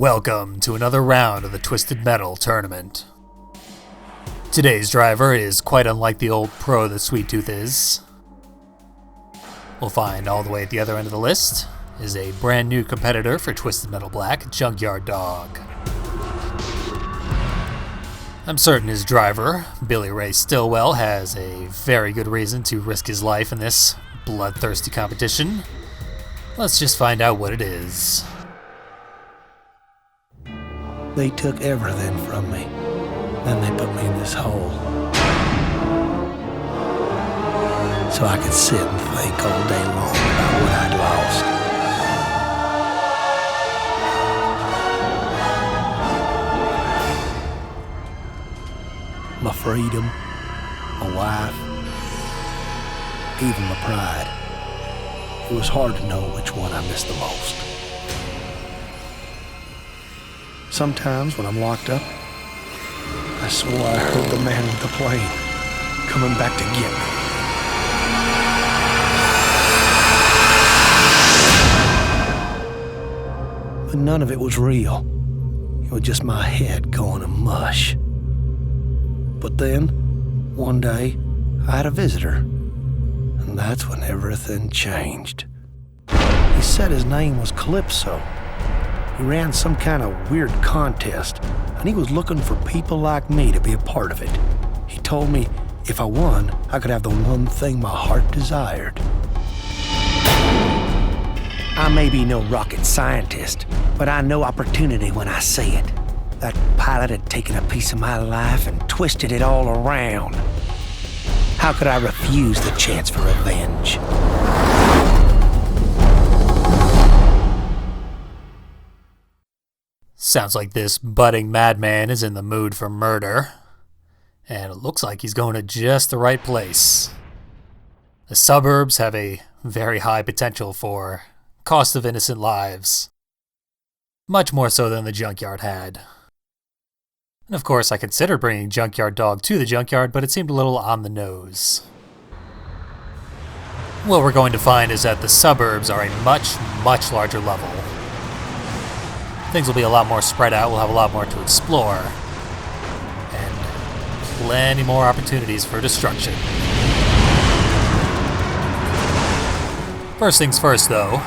Welcome to another round of the Twisted Metal Tournament. Today's driver is quite unlike the old pro that Sweet Tooth is. We'll find all the way at the other end of the list is a brand new competitor for Twisted Metal Black, Junkyard Dog. I'm certain his driver, Billy Ray Stillwell, has a very good reason to risk his life in this bloodthirsty competition. Let's just find out what it is. They took everything from me. Then they put me in this hole. So I could sit and think all day long about what I'd lost. My freedom, my wife, even my pride. It was hard to know which one I missed the most. Sometimes when I'm locked up, I swore I heard the man with the plane coming back to get me. But none of it was real. It was just my head going to mush. But then, one day, I had a visitor. And that's when everything changed. He said his name was Calypso. He ran some kind of weird contest, and he was looking for people like me to be a part of it. He told me if I won, I could have the one thing my heart desired. I may be no rocket scientist, but I know opportunity when I see it. That pilot had taken a piece of my life and twisted it all around. How could I refuse the chance for revenge? Sounds like this budding madman is in the mood for murder. And it looks like he's going to just the right place. The suburbs have a very high potential for cost of innocent lives. Much more so than the Junkyard had. And of course, I considered bringing Junkyard Dog to the Junkyard, but it seemed a little on the nose. What we're going to find is that the suburbs are a much, much larger level. Things will be a lot more spread out, we'll have a lot more to explore. And plenty more opportunities for destruction. First things first though,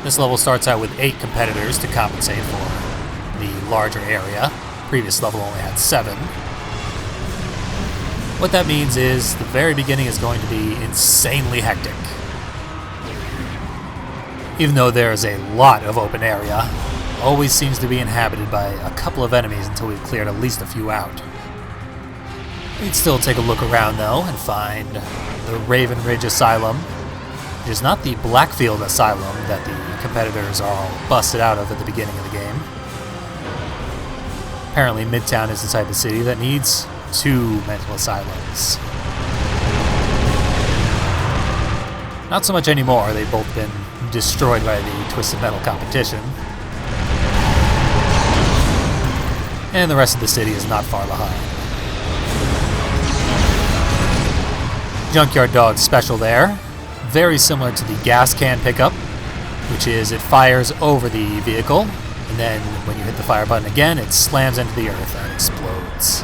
this level starts out with 8 competitors to compensate for the larger area. Previous level only had 7. What that means is the very beginning is going to be insanely hectic. Even though there is a lot of open area, always seems to be inhabited by a couple of enemies until we've cleared at least a few out. We'd still take a look around though and find the Raven Ridge Asylum, which is not the Blackfield Asylum that the competitors are all busted out of at the beginning of the game. Apparently Midtown is inside the city that needs 2 mental asylums. Not so much anymore, they've both been destroyed by the Twisted Metal competition. And the rest of the city is not far behind. Junkyard Dog's special there, very similar to the gas can pickup, which is it fires over the vehicle, and then when you hit the fire button again, it slams into the earth and explodes.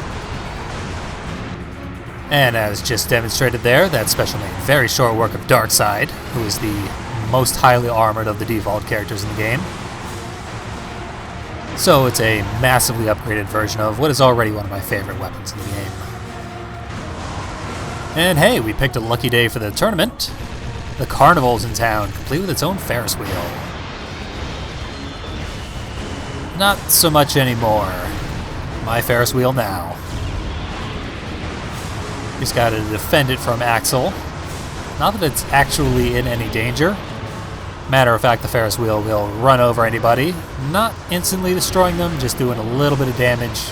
And as just demonstrated there, that special made very short work of Darkseid, who is the most highly armored of the default characters in the game. So it's a massively upgraded version of what is already one of my favorite weapons in the game. And hey, we picked a lucky day for the tournament. The carnival's in town, complete with its own Ferris wheel. Not so much anymore. My Ferris wheel now. Just gotta defend it from Axel. Not that it's actually in any danger. Matter of fact, the Ferris wheel will run over anybody, not instantly destroying them, just doing a little bit of damage,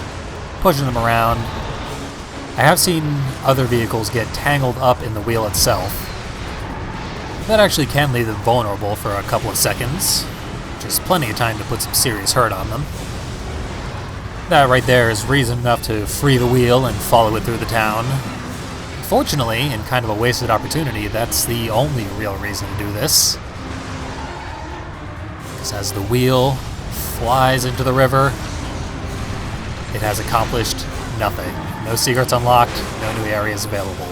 pushing them around. I have seen other vehicles get tangled up in the wheel itself. That actually can leave them vulnerable for a couple of seconds, which is plenty of time to put some serious hurt on them. That right there is reason enough to free the wheel and follow it through the town. Fortunately, and kind of a wasted opportunity, that's the only real reason to do this. As the wheel flies into the river. It has accomplished nothing. No secrets unlocked, no new areas available.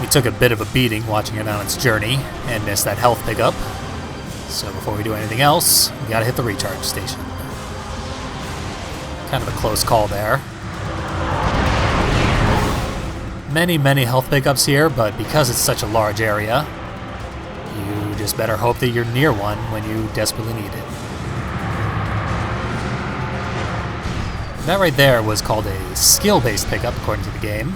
We took a bit of a beating watching it on its journey and missed that health pickup. So before we do anything else, we gotta hit the recharge station. Kind of a close call there. Many health pickups here, but because it's such a large area, you just better hope that you're near one when you desperately need it. That right there was called a skill-based pickup, according to the game.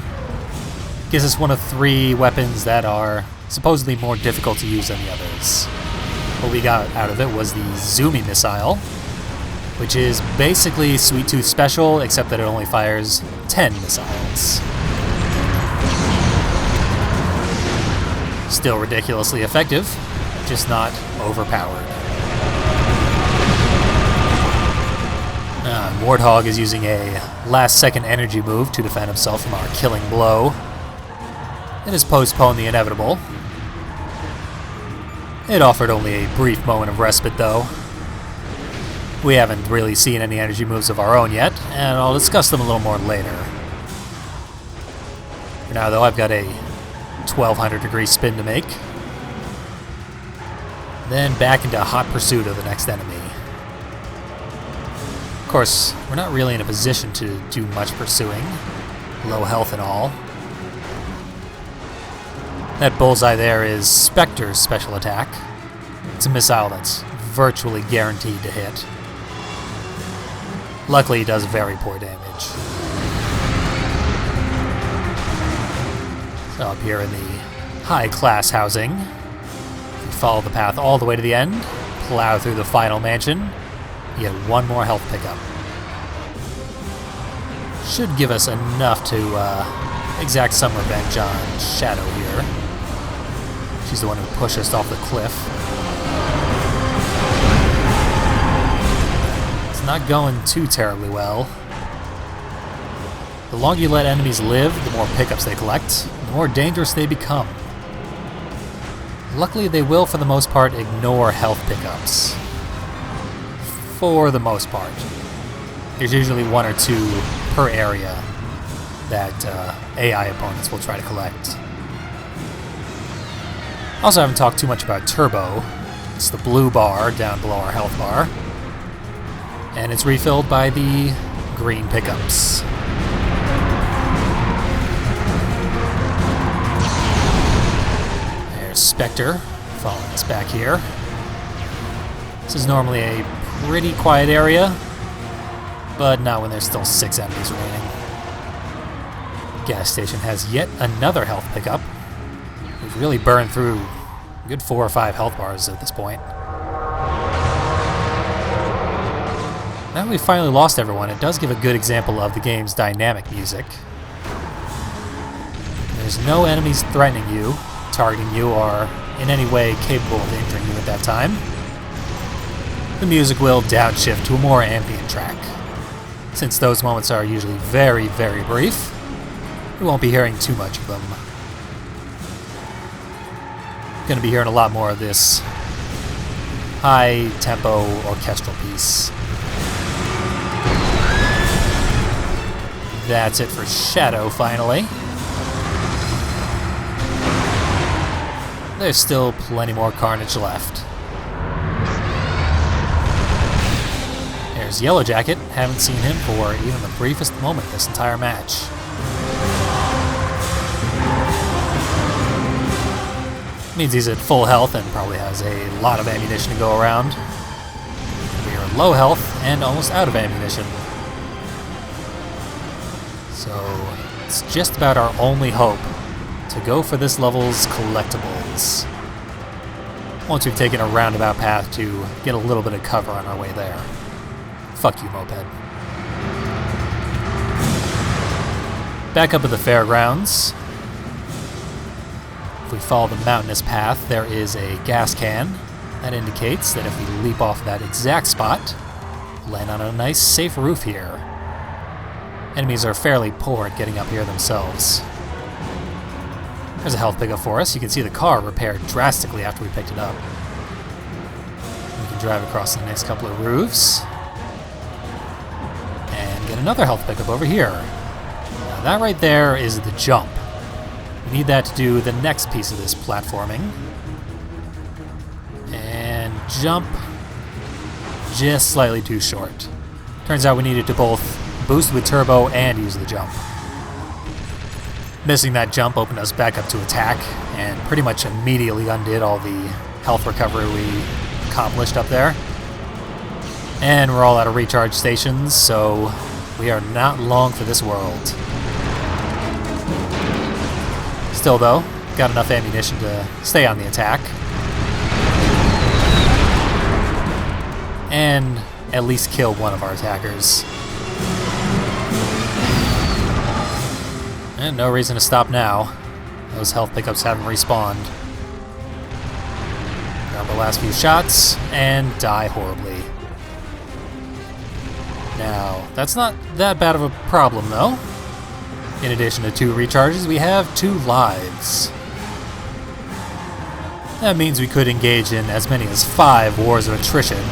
Gives us one of 3 weapons that are supposedly more difficult to use than the others. What we got out of it was the zooming missile, which is basically Sweet Tooth Special, except that it only fires 10 missiles. Still ridiculously effective, just not overpowered. Warthog is using a last-second energy move to defend himself from our killing blow. It has postponed the inevitable. It offered only a brief moment of respite, though. We haven't really seen any energy moves of our own yet, and I'll discuss them a little more later. For now, though, I've got a 1200-degree spin to make. Then back into hot pursuit of the next enemy. Of course, we're not really in a position to do much pursuing. Low health and all. That bullseye there is Spectre's special attack. It's a missile that's virtually guaranteed to hit. Luckily, it does very poor damage. So up here in the high-class housing, we follow the path all the way to the end, plow through the final mansion, you get one more health pickup. Should give us enough to exact some revenge on Shadow here. She's the one who pushed us off the cliff. It's not going too terribly well. The longer you let enemies live, the more pickups they collect, the more dangerous they become. Luckily, they will, for the most part, ignore health pickups. For the most part. There's usually 1 or 2 per area that AI opponents will try to collect. Also, I haven't talked too much about Turbo. It's the blue bar down below our health bar. And it's refilled by the green pickups. There's Spectre following us back here. This is normally a pretty quiet area, but not when there's still 6 enemies remaining. Gas station has yet another health pickup. We've really burned through a good 4 or 5 health bars at this point. Now that we've finally lost everyone, it does give a good example of the game's dynamic music. There's no enemies threatening you, targeting you, or in any way capable of injuring you at that time. The music will downshift to a more ambient track. Since those moments are usually very brief, we won't be hearing too much of them. Gonna be hearing a lot more of this high-tempo orchestral piece. That's it for Shadow, finally. There's still plenty more carnage left. There's Yellow Jacket. Haven't seen him for even the briefest moment this entire match. Means he's at full health and probably has a lot of ammunition to go around. We are at low health and almost out of ammunition. So it's just about our only hope to go for this level's collectibles. Once we've taken a roundabout path to get a little bit of cover on our way there. Fuck you, moped. Back up at the fairgrounds. If we follow the mountainous path, there is a gas can. That indicates that if we leap off that exact spot, we'll land on a nice, safe roof here. Enemies are fairly poor at getting up here themselves. There's a health pickup for us. You can see the car repaired drastically after we picked it up. We can drive across the next couple of roofs. And get another health pickup over here. Now that right there is the jump. We need that to do the next piece of this platforming. And jump just slightly too short. Turns out we needed to both boost with turbo and use the jump. Missing that jump opened us back up to attack and pretty much immediately undid all the health recovery we accomplished up there. And we're all out of recharge stations, so we are not long for this world. Still though, got enough ammunition to stay on the attack. And at least kill one of our attackers. And no reason to stop now. Those health pickups haven't respawned. Grab the last few shots and die horribly. Now, that's not that bad of a problem though. In addition to 2 recharges, we have 2 lives. That means we could engage in as many as 5 wars of attrition.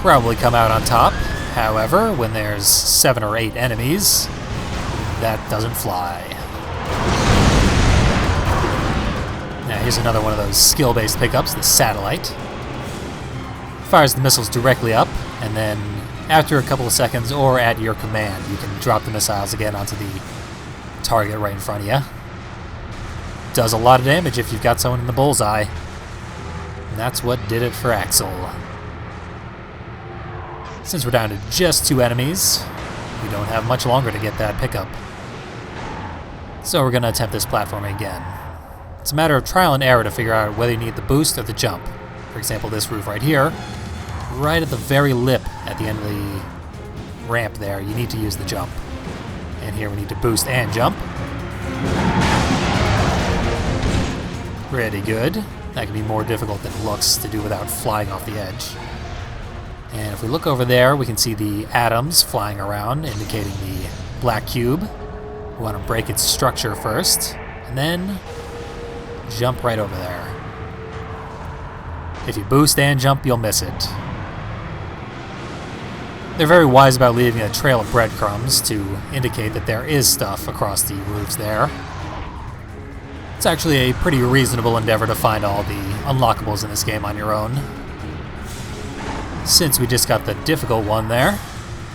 Probably come out on top. However, when there's 7 or 8 enemies, that doesn't fly. Now here's another one of those skill-based pickups, the satellite. Fires the missiles directly up, and then after a couple of seconds or at your command, you can drop the missiles again onto the target right in front of you. Does a lot of damage if you've got someone in the bullseye. And that's what did it for Axel. Since we're down to just 2 enemies, we don't have much longer to get that pickup. So we're going to attempt this platforming again. It's a matter of trial and error to figure out whether you need the boost or the jump. For example, this roof right here, right at the very lip at the end of the ramp there, you need to use the jump. And here we need to boost and jump. Pretty good. That can be more difficult than it looks to do without flying off the edge. And if we look over there, we can see the atoms flying around, indicating the black cube. We want to break its structure first, and then jump right over there. If you boost and jump, you'll miss it. They're very wise about leaving a trail of breadcrumbs to indicate that there is stuff across the roofs there. It's actually a pretty reasonable endeavor to find all the unlockables in this game on your own. Since we just got the difficult one there,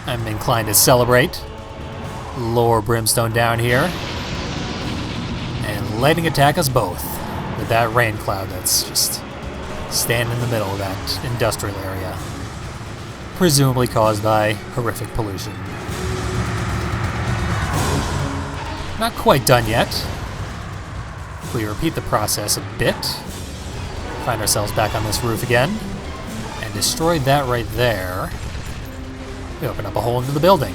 I'm inclined to celebrate. Lower Brimstone down here. And lightning attack us both with that rain cloud that's just standing in the middle of that industrial area. Presumably caused by horrific pollution. Not quite done yet. If we repeat the process a bit, find ourselves back on this roof again, and destroy that right there, we open up a hole into the building.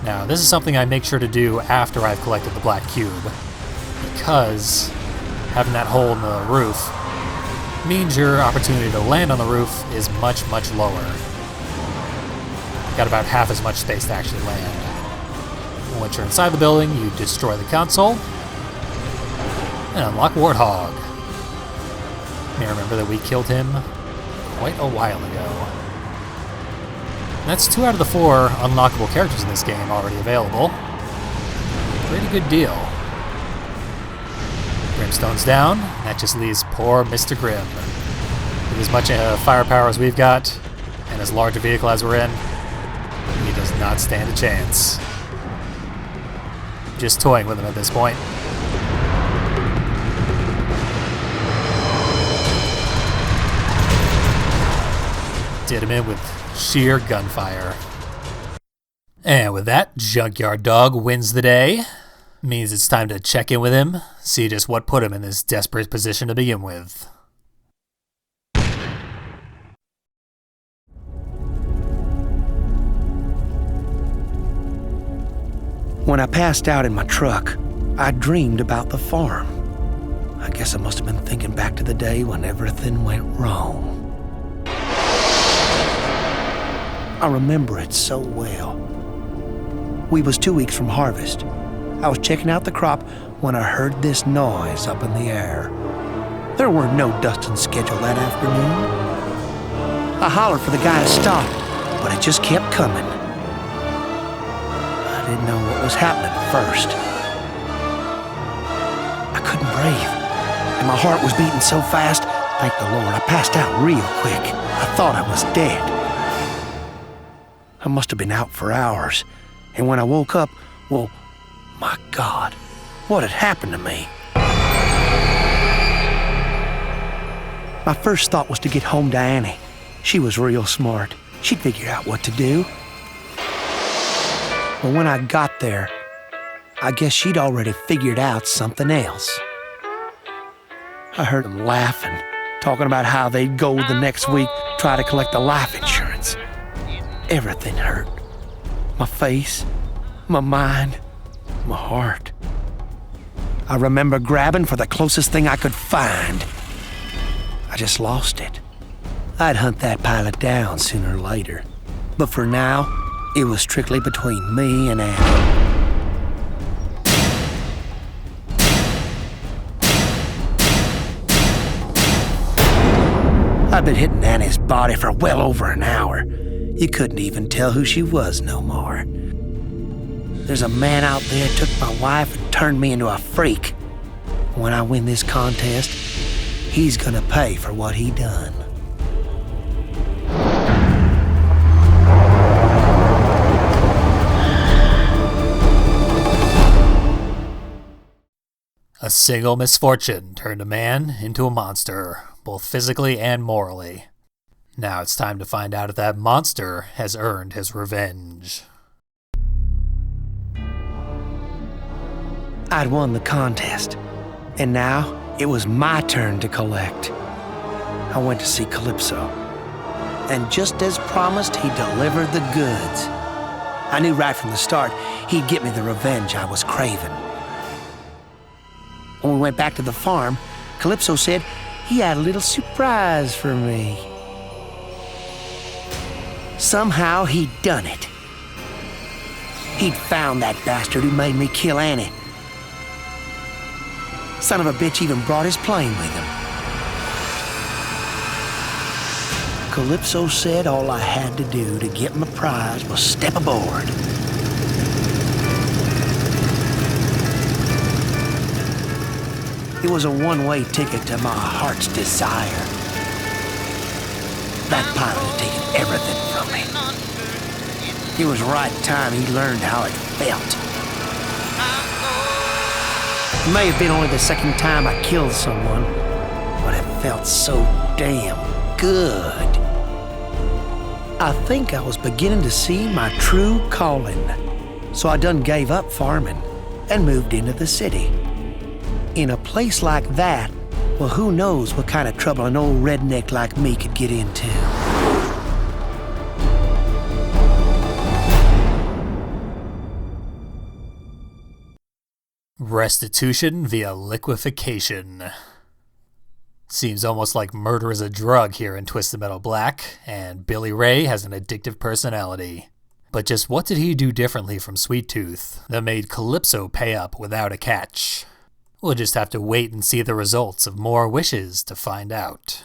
Now, this is something I make sure to do after I've collected the black cube, because having that hole in the roof means your opportunity to land on the roof is much, much lower. Got about half as much space to actually land. Once you're inside the building, you destroy the console, and unlock Warthog. You may remember that we killed him quite a while ago. That's 2 out of the 4 unlockable characters in this game already available. Pretty good deal. Brimstone's down. That just leaves poor Mr. Grimm. With as much firepower as we've got, and as large a vehicle as we're in, he does not stand a chance. Just toying with him at this point. Did him in with sheer gunfire. And with that, Junkyard Dog wins the day. Means it's time to check in with him, see just what put him in this desperate position to begin with. When I passed out in my truck, I dreamed about the farm. I guess I must have been thinking back to the day when everything went wrong. I remember it so well. We was 2 weeks from harvest. I was checking out the crop when I heard this noise up in the air. There weren't no dusting scheduled that afternoon. I hollered for the guy to stop, but it just kept coming. I didn't know what was happening at first. I couldn't breathe, and my heart was beating so fast, thank the Lord, I passed out real quick. I thought I was dead. I must have been out for hours, and when I woke up, well, my God, what had happened to me? My first thought was to get home to Annie. She was real smart. She'd figure out what to do. But when I got there, I guess she'd already figured out something else. I heard them laughing, talking about how they'd go the next week, try to collect the life insurance. Everything hurt. My face, my mind, my heart. I remember grabbing for the closest thing I could find. I just lost it. I'd hunt that pilot down sooner or later. But for now, it was strictly between me and Annie. I'd been hitting Annie's body for well over an hour. You couldn't even tell who she was no more. There's a man out there took my wife and turned me into a freak. When I win this contest, he's gonna pay for what he done. A single misfortune turned a man into a monster, both physically and morally. Now it's time to find out if that monster has earned his revenge. I'd won the contest, and now it was my turn to collect. I went to see Calypso, and just as promised, he delivered the goods. I knew right from the start he'd get me the revenge I was craving. When we went back to the farm, Calypso said he had a little surprise for me. Somehow he'd done it. He'd found that bastard who made me kill Annie. Son of a bitch even brought his plane with him. Calypso said all I had to do to get my prize was step aboard. It was a one-way ticket to my heart's desire. That pilot had taken everything from me. It was right time he learned how it felt. It may have been only the second time I killed someone, but it felt so damn good. I think I was beginning to see my true calling. So I done gave up farming and moved into the city. In a place like that, well, who knows what kind of trouble an old redneck like me could get into. Restitution via liquefaction. Seems almost like murder is a drug here in Twisted Metal Black, and Billy Ray has an addictive personality. But just what did he do differently from Sweet Tooth that made Calypso pay up without a catch? We'll just have to wait and see the results of more wishes to find out.